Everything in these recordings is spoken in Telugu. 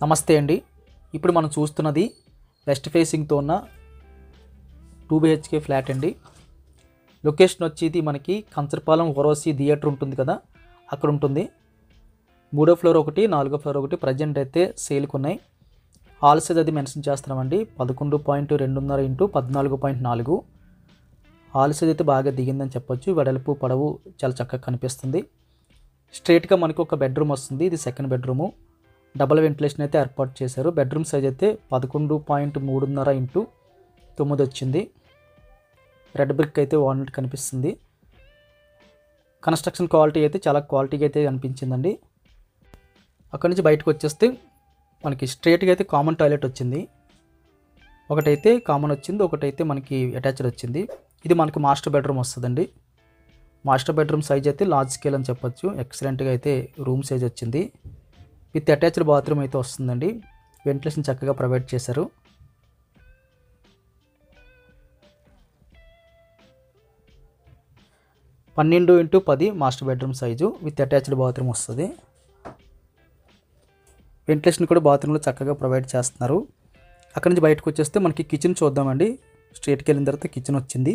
నమస్తే అండి. ఇప్పుడు మనం చూస్తున్నది వెస్ట్ ఫేసింగ్తో ఉన్న 2 BHK ఫ్లాట్ అండి. లొకేషన్ వచ్చేది మనకి కంచరపాలెం ఓరోసి థియేటర్ ఉంటుంది కదా, అక్కడ ఉంటుంది. 3వ ఫ్లోర్ ఒకటి, 4వ ఫ్లోర్ ఒకటి ప్రజెంట్ అయితే సేల్కి ఉన్నాయి. హాల్ సైజ్ అది మెన్షన్ చేస్తున్నామండి 11.2.5 ఇంటూ 14.4. హాల్ సైజ్ అయితే బాగా దిగిందని చెప్పొచ్చు. వెడల్పు పొడవు చాలా చక్కగా కనిపిస్తుంది. స్ట్రైట్గా మనకు ఒక బెడ్రూమ్ వస్తుంది. ఇది సెకండ్ బెడ్రూము. డబల్ వెంటిలేషన్ అయితే ఏర్పాటు చేశారు. బెడ్రూమ్ సైజ్ అయితే 11.3.5 ఇంటూ 9 వచ్చింది. రెడ్ బ్రిక్ అయితే వాల్నట్ కనిపిస్తుంది. కన్స్ట్రక్షన్ క్వాలిటీ అయితే చాలా క్వాలిటీగా అయితే అనిపించిందండి. అక్కడి నుంచి బయటకు వచ్చేస్తే మనకి స్ట్రైట్గా అయితే కామన్ టాయిలెట్ వచ్చింది. ఒకటైతే కామన్ వచ్చింది, ఒకటైతే మనకి అటాచ్డ్ వచ్చింది. ఇది మనకి మాస్టర్ బెడ్రూమ్ వస్తుందండి. మాస్టర్ బెడ్రూమ్ సైజ్ అయితే లార్జ్ స్కేల్ అని చెప్పొచ్చు. ఎక్సలెంట్గా అయితే రూమ్ సైజ్ వచ్చింది. విత్ అటాచ్డ్ బాత్రూమ్ అయితే వస్తుందండి. వెంటిలేషన్ చక్కగా ప్రొవైడ్ చేశారు. పన్నెండు into 10 master bedroom size with attached bathroom వస్తుంది. వెంటిలేషన్ కూడా బాత్రూంలో చక్కగా ప్రొవైడ్ చేస్తున్నారు. అక్కడి నుంచి బయటకు వచ్చేస్తే మనకి కిచెన్ చూద్దామండి. స్ట్రైట్కి వెళ్ళిన తర్వాత కిచెన్ వచ్చింది.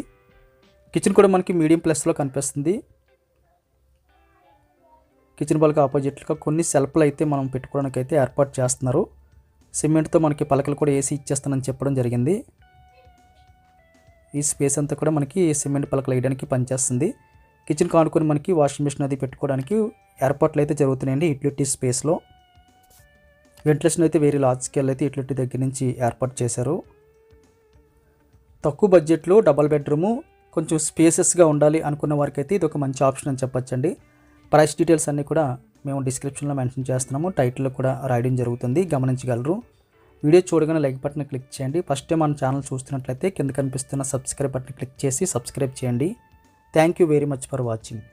కిచెన్ కూడా మనకి మీడియం ప్లస్లో కనిపిస్తుంది. కిచెన్ బాల్కి ఆపోజిట్గా కొన్ని సెల్ఫ్లు అయితే మనం పెట్టుకోవడానికి అయితే ఏర్పాటు చేస్తున్నారు. సిమెంట్తో మనకి పలకలు కూడా వేసి ఇచ్చేస్తానని చెప్పడం జరిగింది. ఈ స్పేస్ అంతా కూడా మనకి సిమెంట్ పలకలు వేయడానికి పనిచేస్తుంది. కిచెన్ కానుకొని మనకి వాషింగ్ మిషన్ అది పెట్టుకోవడానికి ఏర్పాట్లు అయితే జరుగుతున్నాయండి యూటిలిటీ స్పేస్లో. వెంటిలేషన్ అయితే వేరే లార్జ్ స్కేల్ అయితే యూటిలిటీ దగ్గర నుంచి ఏర్పాటు చేశారు. తక్కువ బడ్జెట్లో డబల్ బెడ్రూము కొంచెం స్పేసెస్గా ఉండాలి అనుకున్న వారికి అయితే ఇది ఒక మంచి ఆప్షన్ అని చెప్పొచ్చండి. ప్రైస్ డీటెయిల్స్ అన్నీ కూడా మేము డిస్క్రిప్షన్లో మెన్షన్ చేస్తున్నాము. టైటిల్లో కూడా రాయడం జరుగుతుంది, గమనించగలరు. వీడియో చూడగానే లైక్ బటన్ క్లిక్ చేయండి. ఫస్ట్ టైం మన ఛానల్ చూస్తున్నట్లయితే కింద కనిపిస్తున్న సబ్స్క్రైబ్ బటన్ క్లిక్ చేసి సబ్స్క్రైబ్ చేయండి. Thank you very much for watching.